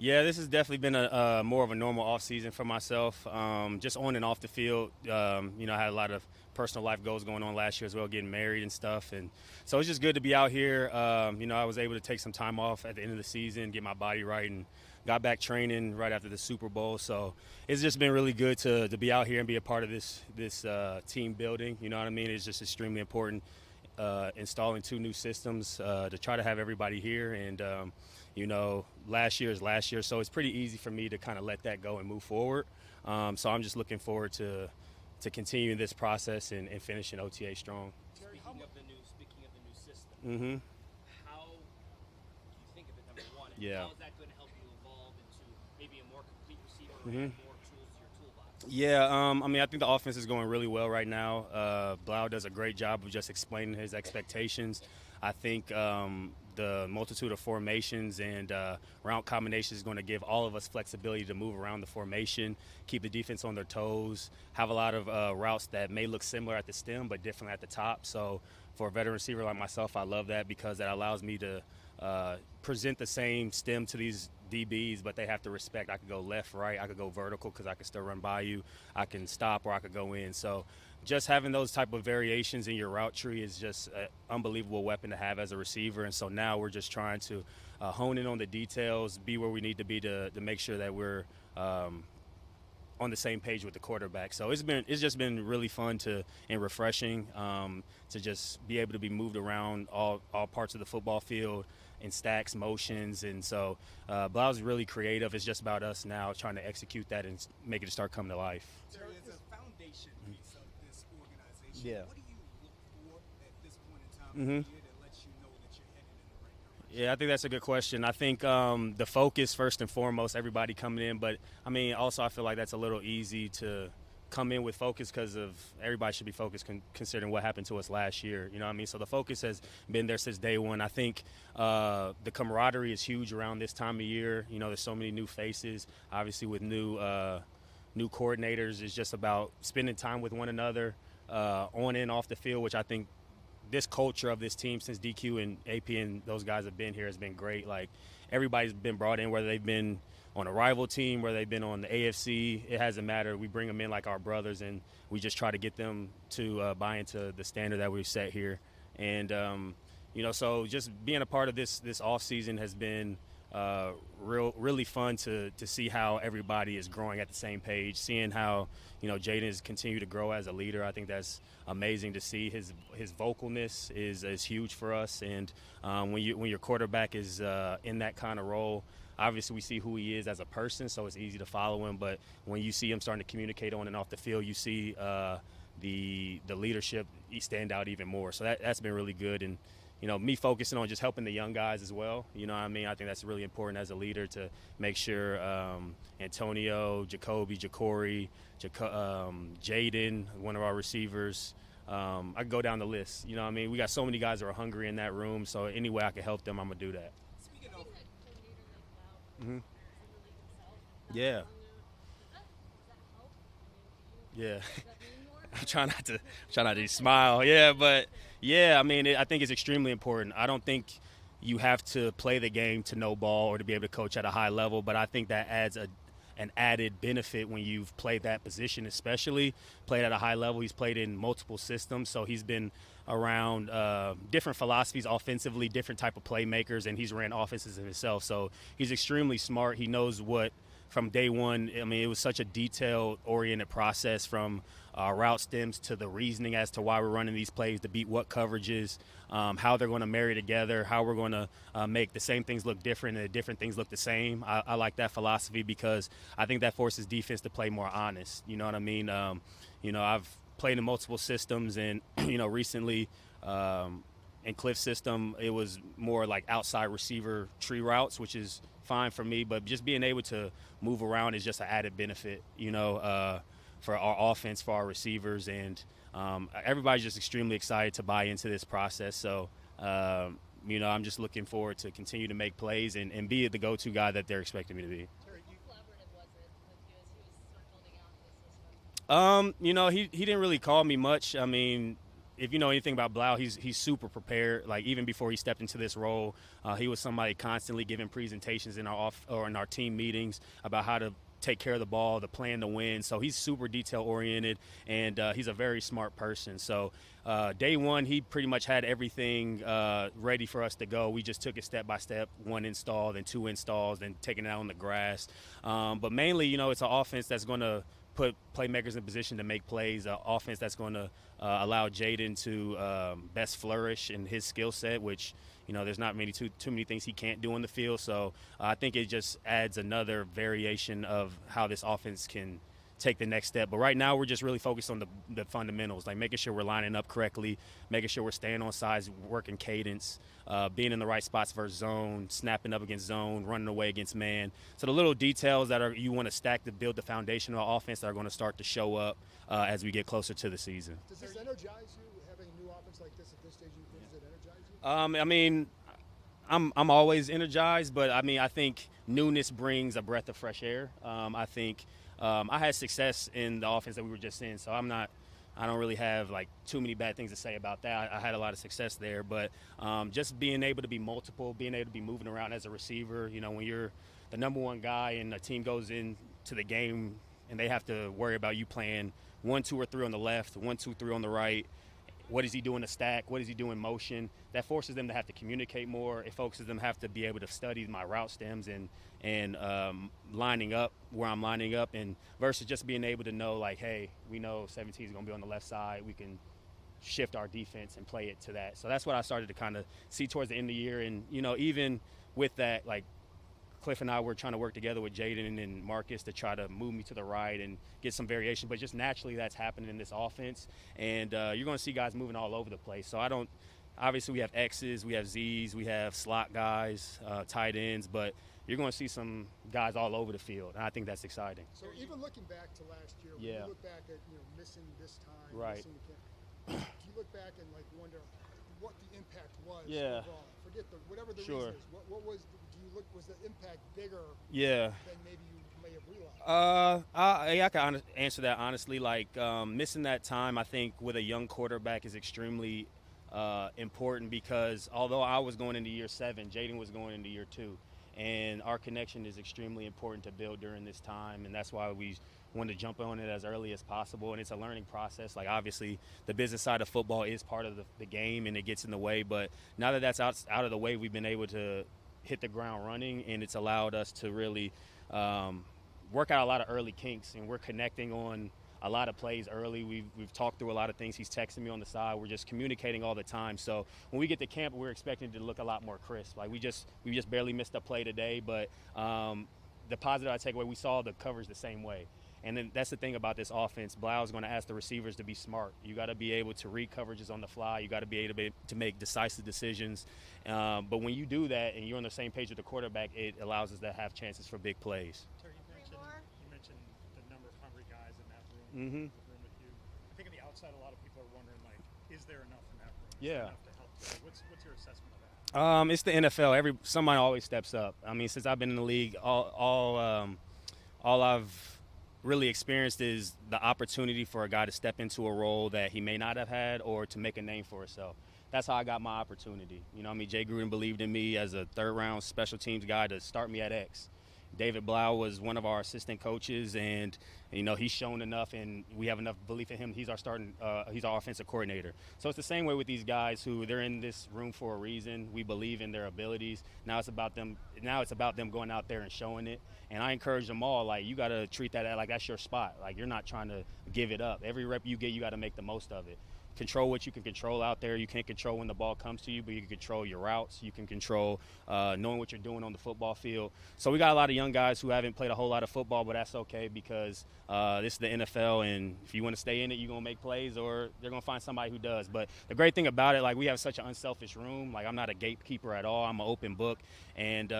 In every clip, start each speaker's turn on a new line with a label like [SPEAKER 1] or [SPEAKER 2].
[SPEAKER 1] Yeah, this has definitely been a more of a normal off season for myself. Just on and off the field. I had a lot of personal life goals going on last year as well, getting married and stuff, and so it's just good to be out here. I was able to take some time off at the end of the season, get my body right, and got back training right after the Super Bowl. So it's just been really good to be out here and be a part of this team building. You know what I mean? It's just extremely important. Installing two new systems to try to have everybody here. And, last year is last year, so it's pretty easy for me to kind of let that go and move forward. So I'm just looking forward to continuing this process and finishing OTA strong.
[SPEAKER 2] Speaking of the new system,
[SPEAKER 1] Mm-hmm.
[SPEAKER 2] how do you think of it? Number one, and
[SPEAKER 1] Yeah.
[SPEAKER 2] how is that going to help you evolve into maybe a more complete receiver or
[SPEAKER 1] Mm-hmm.
[SPEAKER 2] add more tools to your toolbox?
[SPEAKER 1] Yeah, I think the offense is going really well right now. Blau does a great job of just explaining his expectations. I think the multitude of formations and route combinations is going to give all of us flexibility to move around the formation, keep the defense on their toes, have a lot of routes that may look similar at the stem but different at the top. So for a veteran receiver like myself, I love that because that allows me to present the same stem to these DBs, but they have to respect. I could go left, right. I could go vertical because I can still run by you. I can stop or I could go in. So just having those type of variations in your route tree is just an unbelievable weapon to have as a receiver. And so now we're just trying to hone in on the details, be where we need to be to make sure that we're on the same page with the quarterback. So it's just been really fun and refreshing to just be able to be moved around all parts of the football field in stacks, motions, and so Blau's really creative. It's just about us now trying to execute that and make it start coming to life.
[SPEAKER 3] Terry, as a foundation piece of this organization,
[SPEAKER 1] Yeah.
[SPEAKER 3] what do you look for at this point in time
[SPEAKER 1] Mhm.
[SPEAKER 3] of the year that lets you know that you're headed in the right direction?
[SPEAKER 1] Yeah, I think that's a good question. I think the focus first and foremost, everybody coming in, but also I feel like that's a little easy to come in with focus because of everybody should be focused considering what happened to us last year. You know what I mean? So the focus has been there since day one. I think the camaraderie is huge around this time of year. There's so many new faces, obviously with new coordinators. It's just about spending time with one another on and off the field, which I think this culture of this team since DQ and AP and those guys have been here has been great. Like everybody's been brought in, whether they've been on a rival team, whether they've been on the AFC, it hasn't mattered. We bring them in like our brothers, and we just try to get them to buy into the standard that we've set here. And so just being a part of this off season has been really fun to see how everybody is growing at the same page, seeing how Jaden has continued to grow as a leader. I think that's amazing to see. His vocalness is huge for us, and when your quarterback is in that kind of role, obviously we see who he is as a person, so it's easy to follow him. But when you see him starting to communicate on and off the field, you see the leadership stand out even more. So that's been really good. And me focusing on just helping the young guys as well. You know what I mean? I think that's really important as a leader to make sure Antonio, Jacoby, Ja'Cory, Jaden, one of our receivers. I could go down the list. You know what I mean? We got so many guys that are hungry in that room, so any way I can help them, I'm going to do that.
[SPEAKER 3] Speaking of,
[SPEAKER 1] Mm-hmm. Yeah. Yeah. I'm trying not to smile. Yeah, but yeah, I think it's extremely important. I don't think you have to play the game to know ball or to be able to coach at a high level, but I think that adds an added benefit when you've played that position, especially played at a high level. He's played in multiple systems, so he's been around different philosophies offensively, different type of playmakers, and he's ran offenses himself. So he's extremely smart. He knows what from day one. It was such a detail-oriented process from route stems to the reasoning as to why we're running these plays, to beat what coverages, how they're going to marry together, how we're going to make the same things look different and the different things look the same. I like that philosophy because I think that forces defense to play more honest. You know what I mean? I've played in multiple systems, and recently in Cliff's system, it was more like outside receiver tree routes, which is fine for me. But just being able to move around is just an added benefit, for our offense, for our receivers, and everybody's just extremely excited to buy into this process. So, I'm just looking forward to continue to make plays and be the go-to guy that they're expecting me to be.
[SPEAKER 3] Terry, you,
[SPEAKER 4] How collaborative was it with you as he was sort of building out his system?
[SPEAKER 1] He didn't really call me much. if you know anything about Blau, he's super prepared. Like even before he stepped into this role, he was somebody constantly giving presentations in our team meetings about how to take care of the ball, the plan to win. So he's super detail oriented, and he's a very smart person. So day one, he pretty much had everything ready for us to go. We just took it step by step, 1 install, then 2 installs, then taking it out on the grass. But mainly, you know, it's an offense that's going to put playmakers in position to make plays, an offense that's going to allow Jaden to best flourish in his skill set, which, you know, there's not too many things he can't do on the field. So I think it just adds another variation of how this offense can take the next step. But right now we're just really focused on the fundamentals, like making sure we're lining up correctly, making sure we're staying on sides, working cadence, being in the right spots versus zone, snapping up against zone, running away against man. So the little details that you want to stack to build the foundation of the offense that are going to start to show up as we get closer to the season.
[SPEAKER 5] Does this energize you, having a new offense like this at this stage? Does it energize you?
[SPEAKER 1] I mean, I'm always energized, but I mean, I think newness brings a breath of fresh air. I think I had success in the offense that we were just in, so I don't really have like too many bad things to say about that. I had a lot of success there, but just being able to be multiple, being able to be moving around as a receiver, you know, when you're the number one guy and a team goes into the game and they have to worry about you playing 1, 2, or 3 on the left, 1, 2, 3 on the right. What does he do in the stack? What does he do in motion? That forces them to have to communicate more. It focuses them to have to be able to study my route stems and lining up where I'm lining up, and versus just being able to know, like, hey, we know 17 is going to be on the left side. We can shift our defense and play it to that. So that's what I started to kind of see towards the end of the year. And, you know, even with that, like, Cliff and I were trying to work together with Jaden and Marcus to try to move me to the right and get some variation. But just naturally that's happening in this offense. And you're going to see guys moving all over the place. So obviously we have X's, we have Z's, we have slot guys, tight ends. But you're going to see some guys all over the field. And I think that's exciting.
[SPEAKER 5] So even looking back to last year, when you look back at, you know, missing this time,
[SPEAKER 1] right.
[SPEAKER 5] missing the camp, do you look back and, like, wonder what the impact was overall? Forget whatever the reason is. What was was the impact bigger than maybe you may have realized?
[SPEAKER 1] I can answer that honestly. Like missing that time, I think with a young quarterback is extremely important, because although I was going into year 7, Jaden was going into year 2, and our connection is extremely important to build during this time, and that's why we wanted to jump on it as early as possible. And it's a learning process. Like obviously the business side of football is part of the game and it gets in the way, but now that that's out of the way, we've been able to hit the ground running, and it's allowed us to really work out a lot of early kinks, and we're connecting on a lot of plays early. We've talked through a lot of things. He's texting me on the side. We're just communicating all the time. So when we get to camp, we're expecting it to look a lot more crisp. Like we just barely missed a play today, but the positive I take away, we saw the coverage the same way. And then that's the thing about this offense. Blau's going to ask the receivers to be smart. You got to be able to read coverages on the fly. You got to be able to make decisive decisions. But when you do that and you're on the same page with the quarterback, it allows us to have chances for big plays.
[SPEAKER 6] Terry, you mentioned the number of hungry guys in that room, the room with you. I think on the outside, a lot of people are wondering, like, is there enough in that room? Is there enough to help today? What's your assessment of that?
[SPEAKER 1] It's the NFL. Somebody always steps up. I mean, since I've been in the league, all I've really experienced is the opportunity for a guy to step into a role that he may not have had, or to make a name for himself. That's how I got my opportunity. You know, I mean, Jay Gruden believed in me as a third-round special teams guy to start me at X. David Blau was one of our assistant coaches, and you know, he's shown enough, and we have enough belief in him. He's our offensive coordinator. So it's the same way with these guys who they're in this room for a reason. We believe in their abilities. Now it's about them going out there and showing it. And I encourage them all, like, you got to treat that like that's your spot. Like, you're not trying to give it up. Every rep you get, you got to make the most of it. Control what you can control out there. You can't control when the ball comes to you, but you can control your routes. You can control knowing what you're doing on the football field. So we got a lot of young guys who haven't played a whole lot of football, but that's okay, because this is the NFL, and if you want to stay in it, you're going to make plays, or they're going to find somebody who does. But the great thing about it, like, we have such an unselfish room. Like, I'm not a gatekeeper at all. I'm an open book. And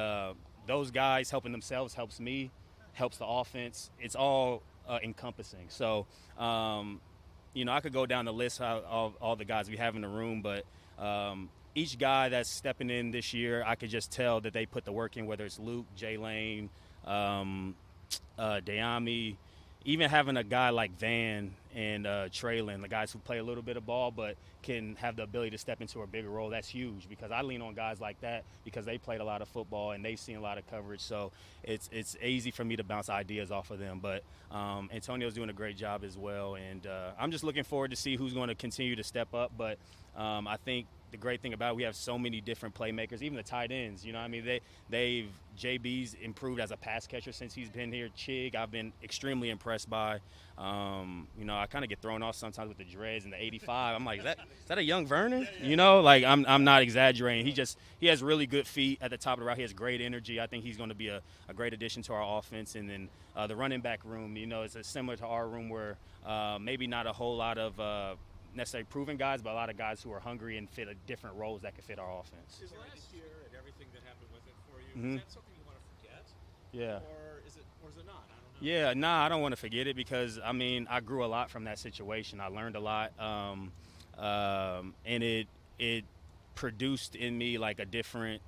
[SPEAKER 1] those guys helping themselves helps me, helps the offense. It's all encompassing. So, you know, I could go down the list of all the guys we have in the room, but each guy that's stepping in this year, I could just tell that they put the work in, whether it's Luke, Jay Lane, Dayami, even having a guy like Van and Traylon, the guys who play a little bit of ball but can have the ability to step into a bigger role, that's huge because I lean on guys like that because they played a lot of football and they've seen a lot of coverage. So it's easy for me to bounce ideas off of them. But Antonio's doing a great job as well. And I'm just looking forward to see who's going to continue to step up. But I think the great thing about it, we have so many different playmakers, even the tight ends. You know what I mean? JB's improved as a pass catcher since he's been here. Chig, I've been extremely impressed by. You know, I kind of get thrown off sometimes with the dreads and the 85. I'm like, is that a young Vernon? You know, like I'm not exaggerating. He has really good feet at the top of the route. He has great energy. I think he's going to be a great addition to our offense. And then the running back room, you know, it's similar to our room where maybe not a whole lot of necessarily proven guys, but a lot of guys who are hungry and fit different roles that could fit our offense.
[SPEAKER 7] Is last year and everything that happened with it for you, is that something you want to forget?
[SPEAKER 1] Yeah.
[SPEAKER 7] Or is it not? I don't know.
[SPEAKER 1] Yeah, nah, I don't want to forget it because, I mean, I grew a lot from that situation. I learned a lot, and it produced in me like a different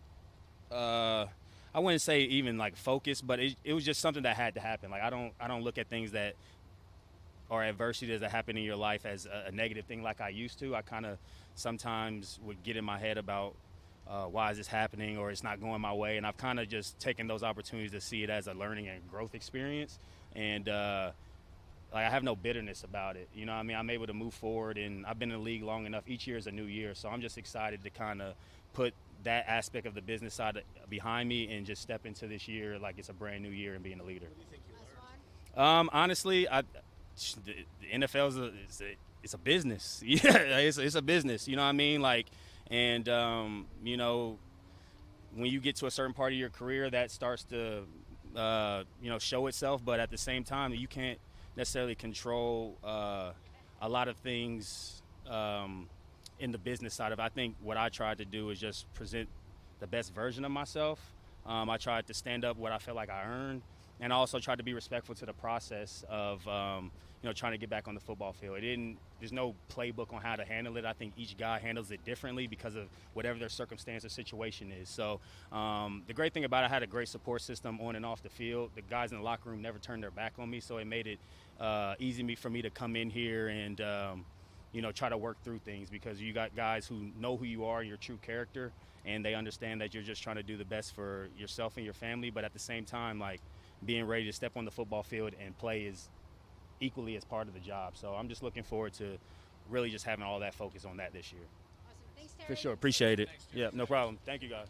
[SPEAKER 1] I wouldn't say even like focus, but it was just something that had to happen. Like I don't look at things that or adversity that happen in your life as a negative thing like I used to. I kind of sometimes would get in my head about why is this happening or it's not going my way, and I've kind of just taken those opportunities to see it as a learning and growth experience. And like I have no bitterness about it. You know what I mean? I'm able to move forward, and I've been in the league long enough. Each year is a new year, so I'm just excited to kind of put that aspect of the business side behind me and just step into this year like it's a brand new year and being a leader.
[SPEAKER 7] What do you think you learned?
[SPEAKER 1] Honestly, the NFL is a business. Yeah, it's a business. You know what I mean? Like, and you know, when you get to a certain part of your career, that starts to you know, show itself. But at the same time, you can't necessarily control a lot of things in the business side of it. I think what I tried to do is just present the best version of myself. I tried to stand up what I felt like I earned, and I also tried to be respectful to the process of you know, trying to get back on the football field. There's no playbook on how to handle it. I think each guy handles it differently because of whatever their circumstance or situation is. So the great thing about it, I had a great support system on and off the field. The guys in the locker room never turned their back on me, so it made it easy for me to come in here and you know, try to work through things, because you got guys who know who you are and your true character, and they understand that you're just trying to do the best for yourself and your family, but at the same time, like, being ready to step on the football field and play is equally as part of the job. So I'm just looking forward to really just having all that focus on that this year.
[SPEAKER 4] Awesome. Thanks, Terry.
[SPEAKER 1] For sure. Appreciate it. Yeah, no problem. Thank you, guys.